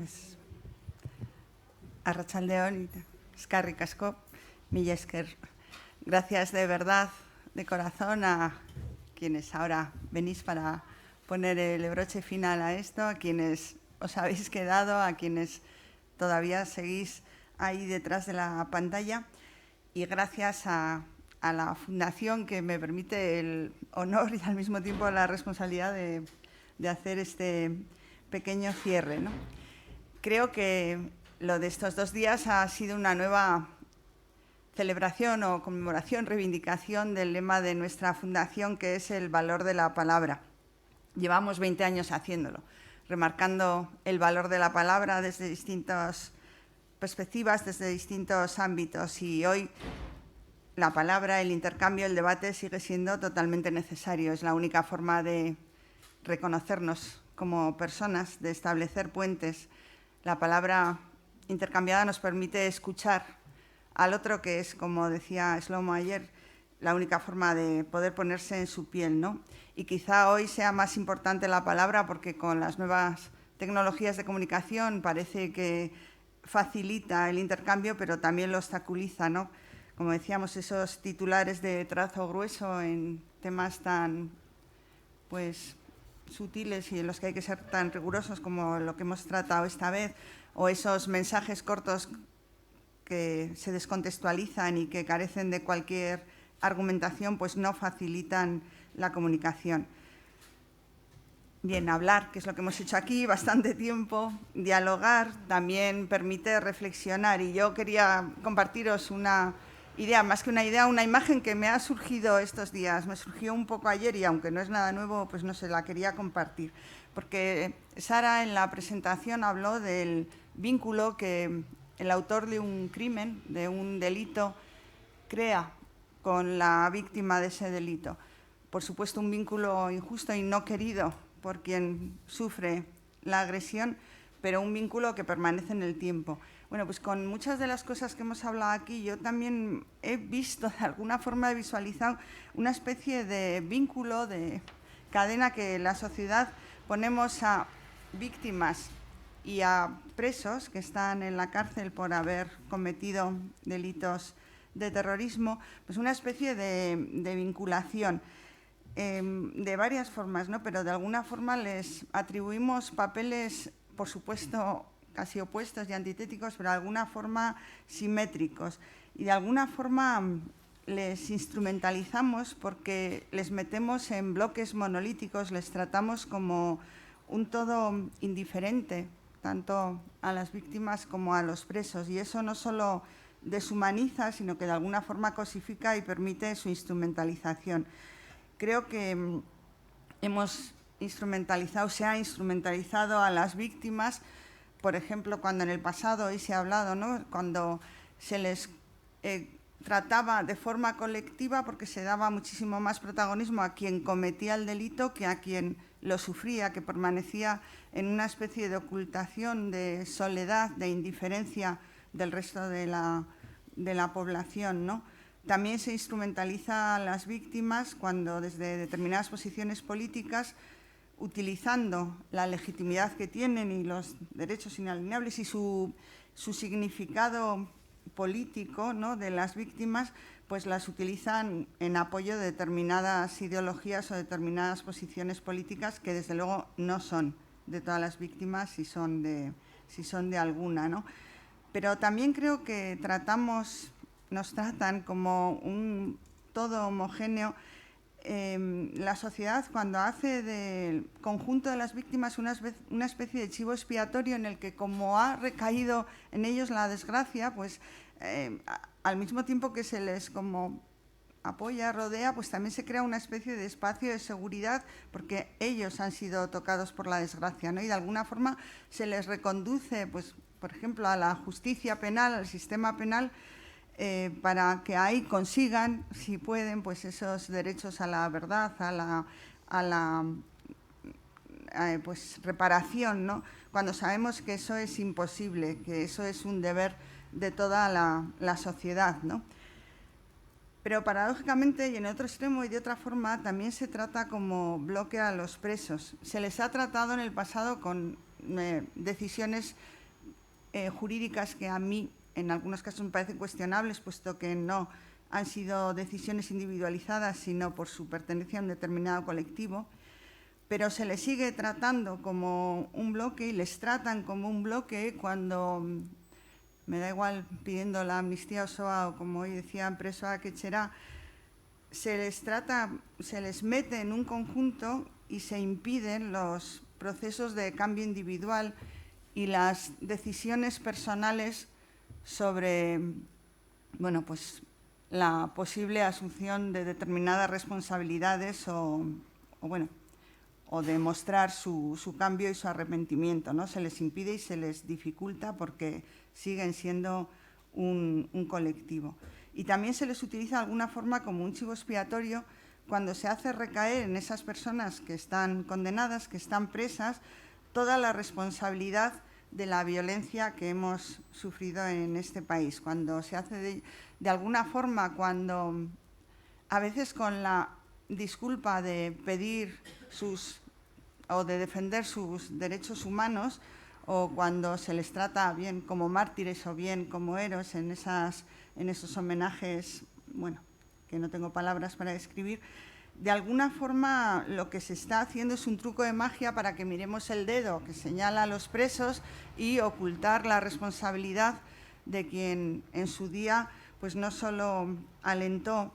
Pues, arratsaldeon, eskerrik asko, mila esker. Gracias de verdad, de corazón, a quienes ahora venís para poner el broche final a esto, a quienes os habéis quedado, a quienes todavía seguís ahí detrás de la pantalla, y gracias a la Fundación que me permite el honor y al mismo tiempo la responsabilidad de hacer este pequeño cierre, ¿no? Creo que lo de estos 2 días ha sido una nueva celebración o conmemoración, reivindicación del lema de nuestra fundación, que es el valor de la palabra. Llevamos 20 años haciéndolo, remarcando el valor de la palabra desde distintas perspectivas, desde distintos ámbitos, y hoy la palabra, el intercambio, el debate sigue siendo totalmente necesario. Es la única forma de reconocernos como personas, de establecer puentes. La palabra intercambiada nos permite escuchar al otro, que es, como decía Shlomo ayer, la única forma de poder ponerse en su piel, ¿no? Y quizá hoy sea más importante la palabra porque con las nuevas tecnologías de comunicación parece que facilita el intercambio, pero también lo obstaculiza, ¿no? Como decíamos, esos titulares de trazo grueso en temas tan, pues, sutiles y en los que hay que ser tan rigurosos como lo que hemos tratado esta vez, o esos mensajes cortos que se descontextualizan y que carecen de cualquier argumentación, pues no facilitan la comunicación. Bien, hablar, que es lo que hemos hecho aquí, bastante tiempo, dialogar, también permite reflexionar, y yo quería compartiros una idea, más que una idea, una imagen que me ha surgido estos días. Me surgió un poco ayer y aunque no es nada nuevo, pues no sé, la quería compartir. Porque Sara en la presentación habló del vínculo que el autor de un crimen, de un delito, crea con la víctima de ese delito. Por supuesto, un vínculo injusto y no querido por quien sufre la agresión, pero un vínculo que permanece en el tiempo. Bueno, pues con muchas de las cosas que hemos hablado aquí, yo también he visto, de alguna forma he visualizado una especie de vínculo, de cadena que la sociedad ponemos a víctimas y a presos que están en la cárcel por haber cometido delitos de terrorismo, pues una especie de vinculación de varias formas, ¿no? Pero de alguna forma les atribuimos papeles, por supuesto, casi opuestos y antitéticos, pero de alguna forma simétricos. Y de alguna forma les instrumentalizamos porque les metemos en bloques monolíticos, les tratamos como un todo indiferente, tanto a las víctimas como a los presos. Y eso no solo deshumaniza, sino que de alguna forma cosifica y permite su instrumentalización. Creo que hemos instrumentalizado, se ha instrumentalizado a las víctimas, por ejemplo, cuando en el pasado, hoy se ha hablado, ¿no?, cuando se les trataba de forma colectiva, porque se daba muchísimo más protagonismo a quien cometía el delito que a quien lo sufría, que permanecía en una especie de ocultación, de soledad, de indiferencia del resto de la población, ¿no? También se instrumentaliza a las víctimas cuando desde determinadas posiciones políticas, utilizando la legitimidad que tienen y los derechos inalienables y su significado político, ¿no?, de las víctimas, pues las utilizan en apoyo de determinadas ideologías o determinadas posiciones políticas que desde luego no son de todas las víctimas, si son de alguna, ¿no? Pero también creo que nos tratan como un todo homogéneo. La sociedad, cuando hace del conjunto de las víctimas una especie de chivo expiatorio en el que, como ha recaído en ellos la desgracia, pues al mismo tiempo que se les como apoya, rodea, pues también se crea una especie de espacio de seguridad porque ellos han sido tocados por la desgracia, ¿no? Y de alguna forma se les reconduce, pues, por ejemplo, a la justicia penal, al sistema penal, para que ahí consigan, si pueden, pues esos derechos a la verdad, a la pues reparación, ¿no?, cuando sabemos que eso es imposible, que eso es un deber de toda la sociedad, ¿no? Pero paradójicamente, y en otro extremo y de otra forma, también se trata como bloque a los presos. Se les ha tratado en el pasado con decisiones jurídicas que a mí en algunos casos me parecen cuestionables, puesto que no han sido decisiones individualizadas, sino por su pertenencia a un determinado colectivo, pero se les sigue tratando como un bloque y les tratan como un bloque cuando, me da igual pidiendo la amnistía Osoa o como hoy decían preso a Quechera, se les mete en un conjunto y se impiden los procesos de cambio individual y las decisiones personales sobre, bueno, pues la posible asunción de determinadas responsabilidades o demostrar su cambio y su arrepentimiento, ¿no? Se les impide y se les dificulta porque siguen siendo un colectivo. Y también se les utiliza de alguna forma como un chivo expiatorio cuando se hace recaer en esas personas que están condenadas, que están presas, toda la responsabilidad de la violencia que hemos sufrido en este país. Cuando se hace de alguna forma, cuando a veces con la disculpa de pedir o de defender sus derechos humanos, o cuando se les trata bien como mártires o bien como héroes en esos homenajes, bueno, que no tengo palabras para describir, de alguna forma lo que se está haciendo es un truco de magia para que miremos el dedo que señala a los presos y ocultar la responsabilidad de quien en su día pues no solo alentó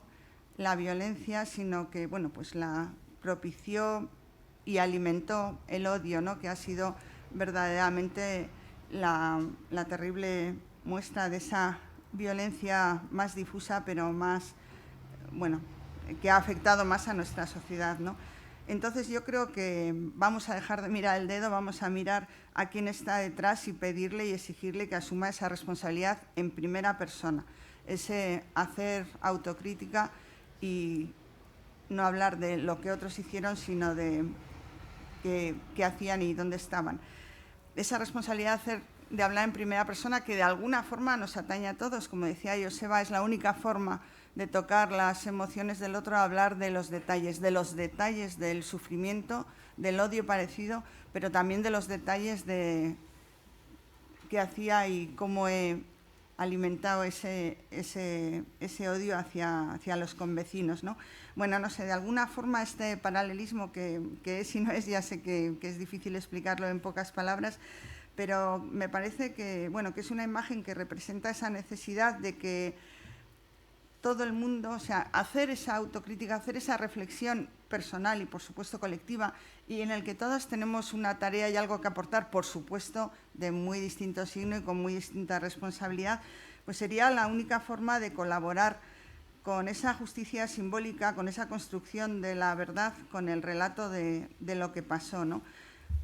la violencia, sino que bueno, pues la propició y alimentó el odio, ¿no? Que ha sido verdaderamente la terrible muestra de esa violencia más difusa, pero más, bueno, que ha afectado más a nuestra sociedad, ¿no? Entonces yo creo que vamos a dejar de mirar el dedo, vamos a mirar a quién está detrás y pedirle y exigirle que asuma esa responsabilidad en primera persona, ese hacer autocrítica y no hablar de lo que otros hicieron, sino de qué hacían y dónde estaban. Esa responsabilidad de hablar en primera persona que de alguna forma nos atañe a todos, como decía Joseba, es la única forma de tocar las emociones del otro, hablar de los detalles del sufrimiento, del odio parecido, pero también de los detalles de qué hacía y cómo he alimentado ese odio hacia los convecinos, ¿no? Bueno, no sé, de alguna forma este paralelismo que es y no es, ya sé que es difícil explicarlo en pocas palabras, pero me parece que, bueno, que es una imagen que representa esa necesidad de que todo el mundo, o sea, hacer esa autocrítica, hacer esa reflexión personal y, por supuesto, colectiva, y en el que todos tenemos una tarea y algo que aportar, por supuesto, de muy distinto signo y con muy distinta responsabilidad, pues sería la única forma de colaborar con esa justicia simbólica, con esa construcción de la verdad, con el relato de lo que pasó, ¿no?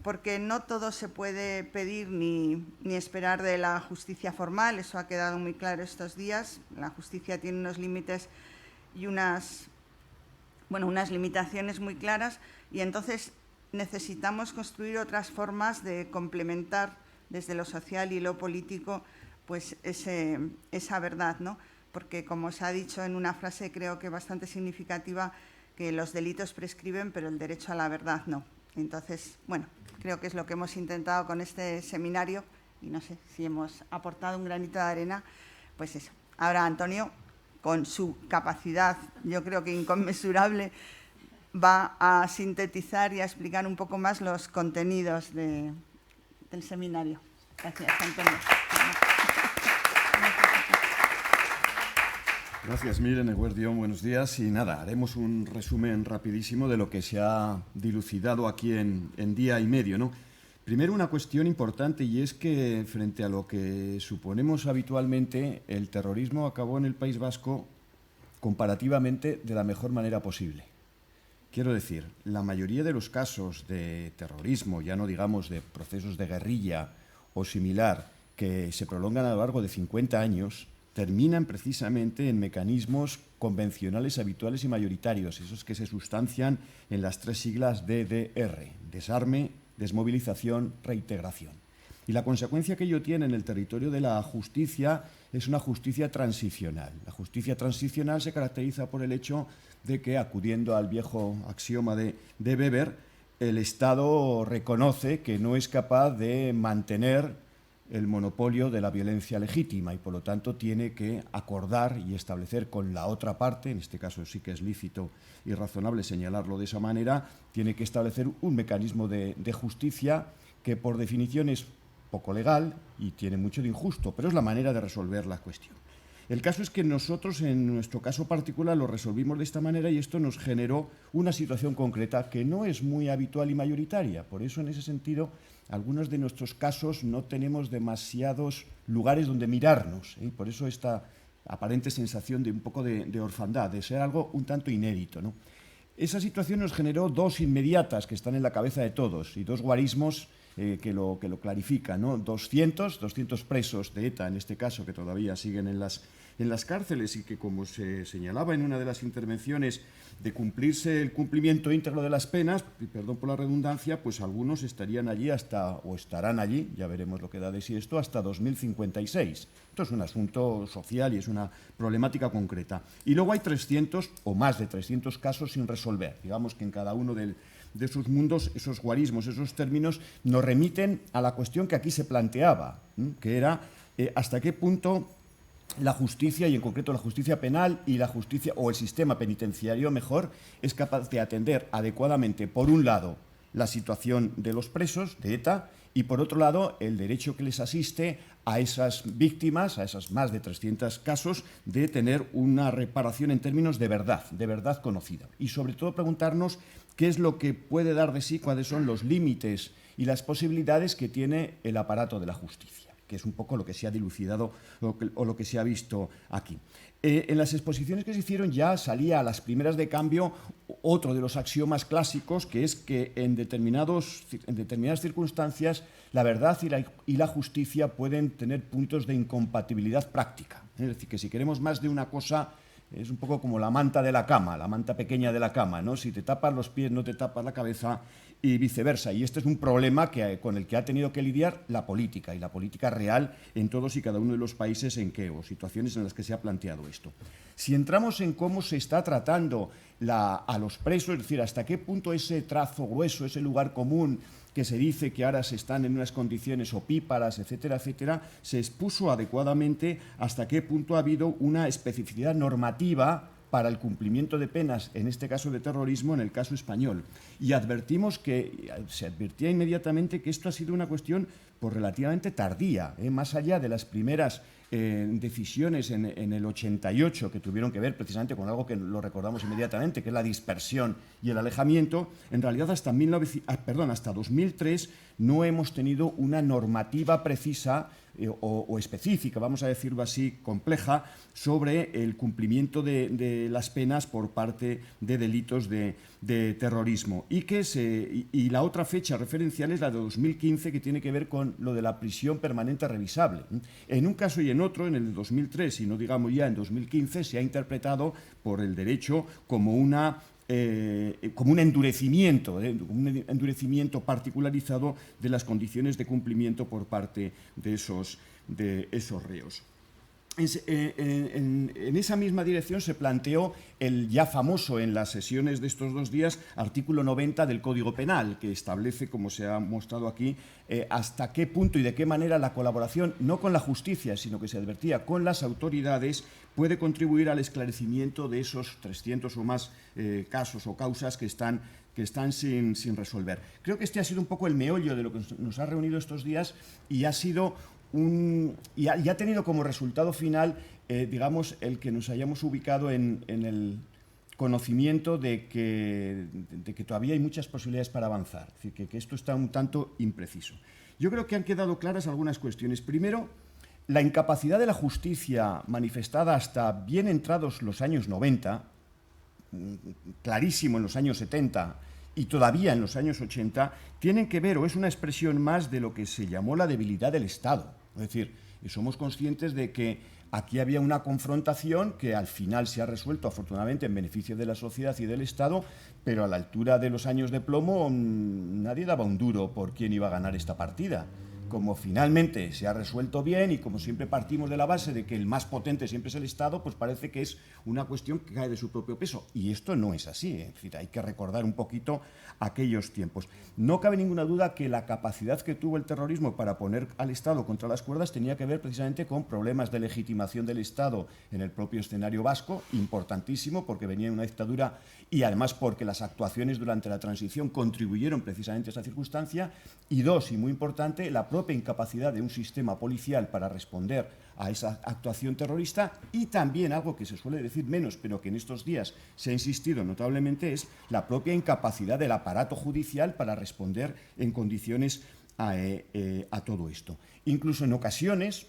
Porque no todo se puede pedir ni esperar de la justicia formal, eso ha quedado muy claro estos días. La justicia tiene unos límites y unas limitaciones muy claras, y entonces necesitamos construir otras formas de complementar desde lo social y lo político pues esa verdad, ¿no? Porque, como se ha dicho en una frase creo que bastante significativa, que los delitos prescriben, pero el derecho a la verdad no. Entonces, bueno, creo que es lo que hemos intentado con este seminario y no sé si hemos aportado un granito de arena, pues eso. Ahora Antonio, con su capacidad, yo creo que inconmensurable, va a sintetizar y a explicar un poco más los contenidos del seminario. Gracias, Antonio. Gracias, Miren, Eguerdión, buenos días. Y nada, haremos un resumen rapidísimo de lo que se ha dilucidado aquí en día y medio, ¿no? Primero, una cuestión importante, y es que frente a lo que suponemos habitualmente, el terrorismo acabó en el País Vasco comparativamente de la mejor manera posible. Quiero decir, la mayoría de los casos de terrorismo, ya no digamos de procesos de guerrilla o similar, que se prolongan a lo largo de 50 años, terminan precisamente en mecanismos convencionales, habituales y mayoritarios, esos que se sustancian en las 3 siglas DDR: desarme, desmovilización, reintegración. Y la consecuencia que ello tiene en el territorio de la justicia es una justicia transicional. La justicia transicional se caracteriza por el hecho de que, acudiendo al viejo axioma de Weber, el Estado reconoce que no es capaz de mantener el monopolio de la violencia legítima y, por lo tanto, tiene que acordar y establecer con la otra parte, en este caso sí que es lícito y razonable señalarlo de esa manera, tiene que establecer un mecanismo de justicia que, por definición, es poco legal y tiene mucho de injusto, pero es la manera de resolver la cuestión. El caso es que nosotros, en nuestro caso particular, lo resolvimos de esta manera y esto nos generó una situación concreta que no es muy habitual y mayoritaria. Por eso, en ese sentido, algunos de nuestros casos no tenemos demasiados lugares donde mirarnos, ¿eh? Por eso esta aparente sensación de un poco de orfandad, de ser algo un tanto inédito, ¿no? Esa situación nos generó dos inmediatas que están en la cabeza de todos y dos guarismos que lo clarifican, ¿no? 200 presos de ETA, en este caso, que todavía siguen en las cárceles y que, como se señalaba en una de las intervenciones, de cumplirse el cumplimiento íntegro de las penas, y perdón por la redundancia, pues algunos estarían allí o estarán allí, ya veremos lo que da de sí esto, hasta 2056. Esto es un asunto social y es una problemática concreta. Y luego hay 300 o más de 300 casos sin resolver. Digamos que en cada uno de sus mundos, esos guarismos, esos términos, nos remiten a la cuestión que aquí se planteaba, que era hasta qué punto la justicia, y en concreto la justicia penal y la justicia, o el sistema penitenciario mejor, es capaz de atender adecuadamente, por un lado, la situación de los presos de ETA y, por otro lado, el derecho que les asiste a esas víctimas, a esas más de 300 casos, de tener una reparación en términos de verdad conocida. Y, sobre todo, preguntarnos qué es lo que puede dar de sí, cuáles son los límites y las posibilidades que tiene el aparato de la justicia, que es un poco lo que se ha dilucidado o lo que se ha visto aquí. En las exposiciones que se hicieron ya salía a las primeras de cambio otro de los axiomas clásicos, que es que en determinadas circunstancias la verdad y la justicia pueden tener puntos de incompatibilidad práctica. Es decir, que si queremos más de una cosa, es un poco como la manta de la cama, la manta pequeña de la cama, ¿no? Si te tapas los pies, no te tapas la cabeza y viceversa. Y este es un problema con el que ha tenido que lidiar la política, y la política real en todos y cada uno de los países o situaciones en las que se ha planteado esto. Si entramos en cómo se está tratando a los presos, es decir, hasta qué punto ese trazo grueso, ese lugar común que se dice que ahora se están en unas condiciones opíparas, etcétera, etcétera, se expuso adecuadamente, hasta qué punto ha habido una especificidad normativa para el cumplimiento de penas, en este caso de terrorismo, en el caso español. Y se advertía inmediatamente que esto ha sido una cuestión relativamente tardía, más allá de las primeras decisiones en el 88, que tuvieron que ver precisamente con algo que lo recordamos inmediatamente, que es la dispersión y el alejamiento. En realidad hasta 2003 no hemos tenido una normativa precisa o específica, vamos a decirlo así, compleja, sobre el cumplimiento de las penas por parte de delitos de terrorismo. Y la otra fecha referencial es la de 2015, que tiene que ver con lo de la prisión permanente revisable. En un caso y en otro, en el de 2003 y no digamos ya en 2015, se ha interpretado por el derecho como un endurecimiento particularizado de las condiciones de cumplimiento por parte de esos reos. En esa misma dirección se planteó el ya famoso en las sesiones de estos 2 días artículo 90 del Código Penal, que establece, como se ha mostrado aquí, hasta qué punto y de qué manera la colaboración, no con la justicia, sino que se advertía con las autoridades, puede contribuir al esclarecimiento de esos 300 o más casos o causas que están sin resolver. Creo que este ha sido un poco el meollo de lo que nos ha reunido estos días y ha sido y ha tenido como resultado final, digamos, el que nos hayamos ubicado en el conocimiento de que todavía hay muchas posibilidades para avanzar, es decir, que esto está un tanto impreciso. Yo creo que han quedado claras algunas cuestiones. Primero, la incapacidad de la justicia manifestada hasta bien entrados los años 90, clarísimo en los años 70 y todavía en los años 80, tienen que ver, o es una expresión más de lo que se llamó la debilidad del Estado. Es decir, somos conscientes de que aquí había una confrontación que al final se ha resuelto afortunadamente en beneficio de la sociedad y del Estado, pero a la altura de los años de plomo nadie daba un duro por quién iba a ganar esta partida. como finalmente se ha resuelto bien y como siempre partimos de la base de que el más potente siempre es el Estado, pues parece que es una cuestión que cae de su propio peso. Y esto no es así, es decir, hay que recordar un poquito aquellos tiempos. No cabe ninguna duda que la capacidad que tuvo el terrorismo para poner al Estado contra las cuerdas tenía que ver precisamente con problemas de legitimación del Estado en el propio escenario vasco, importantísimo, porque venía una dictadura y además porque las actuaciones durante la transición contribuyeron precisamente a esa circunstancia. Y dos, y muy importante, la propia incapacidad de un sistema policial para responder a esa actuación terrorista, y también algo que se suele decir menos, pero que en estos días se ha insistido notablemente, es la propia incapacidad del aparato judicial para responder en condiciones a todo esto. Incluso en ocasiones,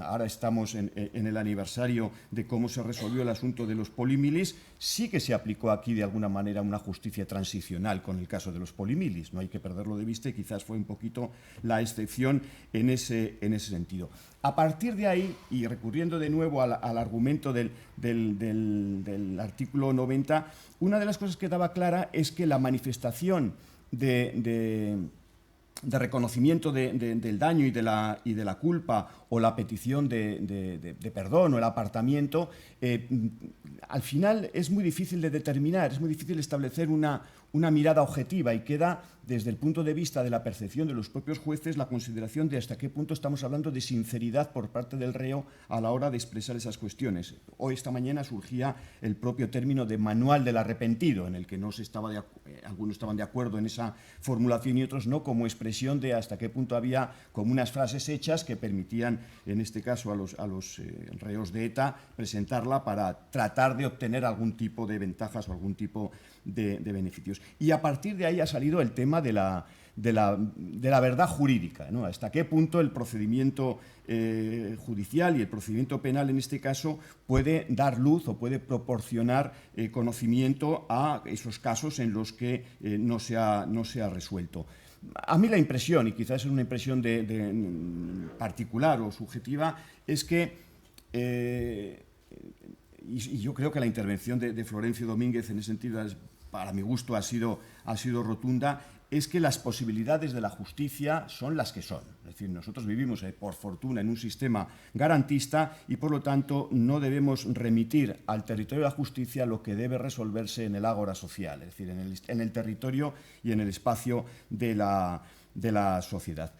ahora estamos en el aniversario de cómo se resolvió el asunto de los polimilis, sí que se aplicó aquí de alguna manera una justicia transicional con el caso de los polimilis, no hay que perderlo de vista, y quizás fue un poquito la excepción en ese sentido. A partir de ahí, y recurriendo de nuevo al argumento del artículo 90, una de las cosas que daba clara es que la manifestación de reconocimiento del daño y de la culpa, o la petición de perdón o el apartamiento, al final es muy difícil de determinar, es muy difícil establecer una mirada objetiva, y queda desde el punto de vista de la percepción de los propios jueces la consideración de hasta qué punto estamos hablando de sinceridad por parte del reo a la hora de expresar esas cuestiones. Hoy, esta mañana, surgía el propio término de manual del arrepentido, en el que algunos estaban de acuerdo en esa formulación y otros no, como expresión de hasta qué punto había como unas frases hechas que permitían, en este caso a los reos de ETA, presentarla para tratar de obtener algún tipo de ventajas o algún tipo de beneficios. Y a partir de ahí ha salido el tema de la verdad jurídica, ¿no? Hasta qué punto el procedimiento judicial y el procedimiento penal, en este caso, puede dar luz o puede proporcionar conocimiento a esos casos en los que no se ha resuelto. A mí la impresión, y quizás es una impresión particular o subjetiva, es que, y yo creo que la intervención de Florencio Domínguez en ese sentido, para mi gusto, ha sido rotunda, es que las posibilidades de la justicia son las que son. Es decir, nosotros vivimos, por fortuna, en un sistema garantista, y por lo tanto no debemos remitir al territorio de la justicia lo que debe resolverse en el ágora social, es decir, en el territorio y en el espacio de la sociedad.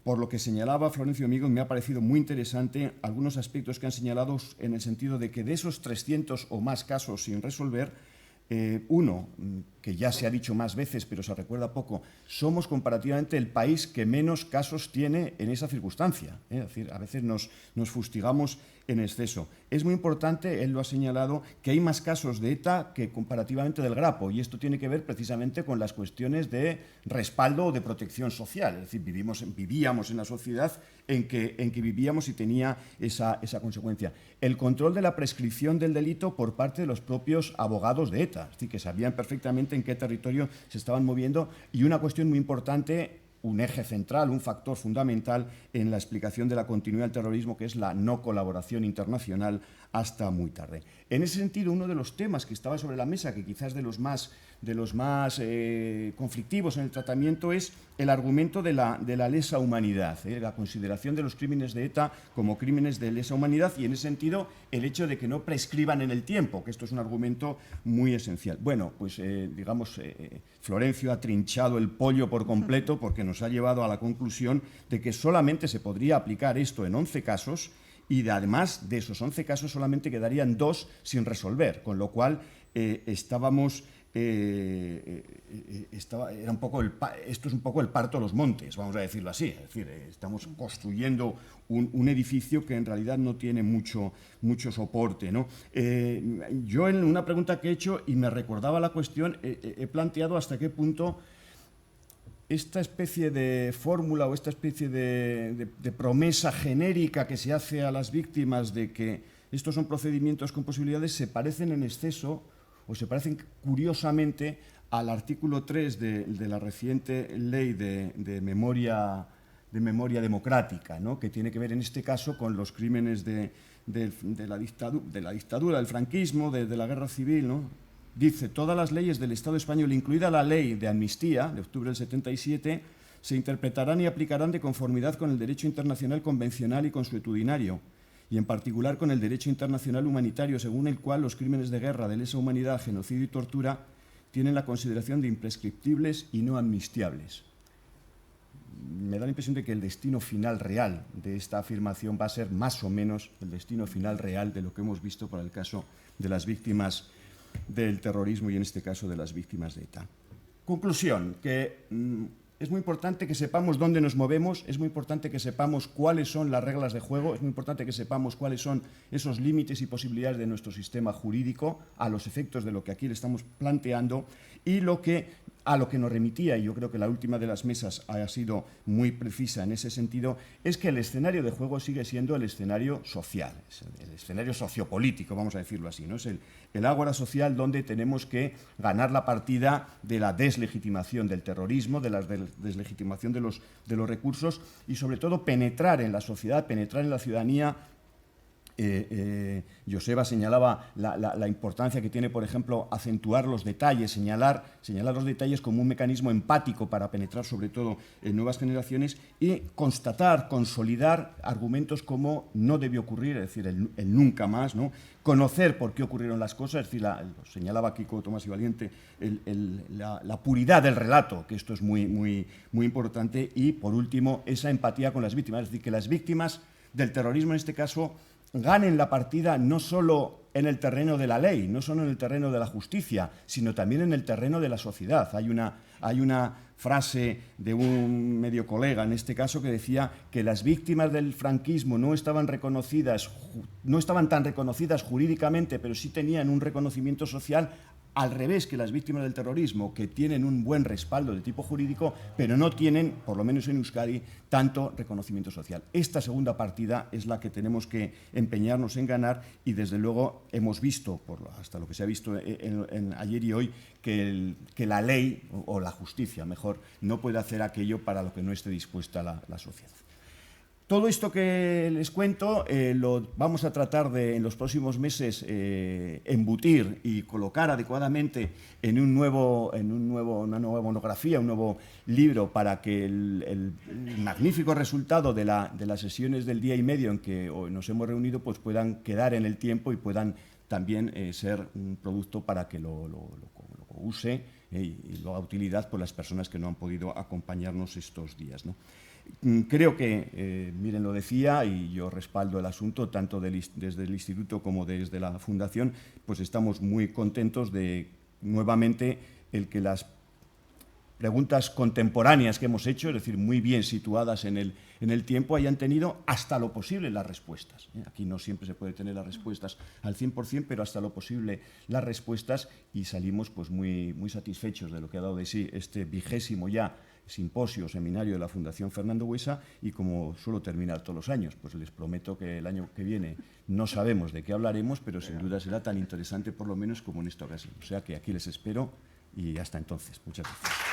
Por lo que señalaba Florencio Domínguez, me ha parecido muy interesante algunos aspectos que han señalado, en el sentido de que de esos 300 o más casos sin resolver, uno, que ya se ha dicho más veces, pero se recuerda poco, somos comparativamente el país que menos casos tiene en esa circunstancia. Es decir, a veces nos fustigamos en exceso. Es muy importante, él lo ha señalado, que hay más casos de ETA que comparativamente del Grapo, y esto tiene que ver precisamente con las cuestiones de respaldo o de protección social. Es decir, vivíamos en la sociedad en que vivíamos, y tenía esa consecuencia. El control de la prescripción del delito por parte de los propios abogados de ETA, es decir, que sabían perfectamente en qué territorio se estaban moviendo, y una cuestión muy importante, un eje central, un factor fundamental en la explicación de la continuidad del terrorismo, que es la no colaboración internacional hasta muy tarde. En ese sentido, uno de los temas que estaba sobre la mesa, que quizás de los más conflictivos en el tratamiento, es el argumento de la lesa humanidad, la consideración de los crímenes de ETA como crímenes de lesa humanidad, y en ese sentido el hecho de que no prescriban en el tiempo, que esto es un argumento muy esencial. Bueno, pues Florencio ha trinchado el pollo por completo, porque nos ha llevado a la conclusión de que solamente se podría aplicar esto en 11 casos, y además de esos 11 casos solamente quedarían 2 sin resolver, con lo cual esto es un poco el parto de los montes, vamos a decirlo así. Es decir, estamos construyendo un edificio que en realidad no tiene mucho soporte, ¿no? Yo, en una pregunta que he hecho, y me recordaba la cuestión, he planteado hasta qué punto esta especie de fórmula o esta especie de promesa genérica que se hace a las víctimas de que estos son procedimientos con posibilidades, se parecen en exceso, o se parecen curiosamente, al artículo 3 de la reciente ley de memoria democrática, ¿no? Que tiene que ver en este caso con los crímenes de la dictadura, del franquismo, de la guerra civil, ¿no? Dice: todas las leyes del Estado español, incluida la ley de amnistía de octubre del 77, se interpretarán y aplicarán de conformidad con el derecho internacional convencional y consuetudinario, y en particular con el derecho internacional humanitario, según el cual los crímenes de guerra, de lesa humanidad, genocidio y tortura tienen la consideración de imprescriptibles y no amnistiables. Me da la impresión de que el destino final real de esta afirmación va a ser más o menos el destino final real de lo que hemos visto para el caso de las víctimas del terrorismo y en este caso de las víctimas de ETA. Conclusión, que es muy importante que sepamos dónde nos movemos, es muy importante que sepamos cuáles son las reglas de juego, es muy importante que sepamos cuáles son esos límites y posibilidades de nuestro sistema jurídico a los efectos de lo que aquí le estamos planteando y a lo que nos remitía, y yo creo que la última de las mesas ha sido muy precisa en ese sentido, es que el escenario de juego sigue siendo el escenario social, el escenario sociopolítico, vamos a decirlo así, ¿no? Es el ágora social donde tenemos que ganar la partida de la deslegitimación del terrorismo, de la deslegitimación de los recursos y, sobre todo, penetrar en la sociedad, penetrar en la ciudadanía. Joseba señalaba la importancia que tiene, por ejemplo, acentuar los detalles, señalar los detalles como un mecanismo empático para penetrar sobre todo en nuevas generaciones y constatar, consolidar argumentos como no debió ocurrir, es decir, el nunca más, ¿no? Conocer por qué ocurrieron las cosas, es decir, lo señalaba Kiko Tomás y Valiente, la puridad del relato, que esto es muy, muy, muy importante, y, por último, esa empatía con las víctimas, es decir, que las víctimas del terrorismo, en este caso, ganen la partida no solo en el terreno de la ley, no solo en el terreno de la justicia, sino también en el terreno de la sociedad. Hay una frase de un medio colega, en este caso, que decía que las víctimas del franquismo no estaban tan reconocidas jurídicamente, pero sí tenían un reconocimiento social, al revés que las víctimas del terrorismo, que tienen un buen respaldo de tipo jurídico, pero no tienen, por lo menos en Euskadi, tanto reconocimiento social. Esta segunda partida es la que tenemos que empeñarnos en ganar y, desde luego, hemos visto, hasta lo que se ha visto ayer y hoy, que la ley, o la justicia, mejor, no puede hacer aquello para lo que no esté dispuesta la sociedad. Todo esto que les cuento lo vamos a tratar de, en los próximos meses, embutir y colocar adecuadamente en una nueva monografía, un nuevo libro, para que el magnífico resultado de las sesiones del día y medio en que hoy nos hemos reunido pues puedan quedar en el tiempo y puedan también ser un producto para que lo use y lo haga utilidad por las personas que no han podido acompañarnos estos días, ¿no? Creo que, miren, lo decía y yo respaldo el asunto, tanto desde el Instituto como desde la Fundación, pues estamos muy contentos de, nuevamente, el que las preguntas contemporáneas que hemos hecho, es decir, muy bien situadas en el tiempo, hayan tenido hasta lo posible las respuestas. Aquí no siempre se puede tener las respuestas al 100%, pero hasta lo posible las respuestas, y salimos pues muy, muy satisfechos de lo que ha dado de sí este 20º ya simposio o seminario de la Fundación Fernando Buesa. Y como suelo terminar todos los años, pues les prometo que el año que viene no sabemos de qué hablaremos, pero sin duda será tan interesante por lo menos como en esta ocasión. O sea que aquí les espero y hasta entonces. Muchas gracias.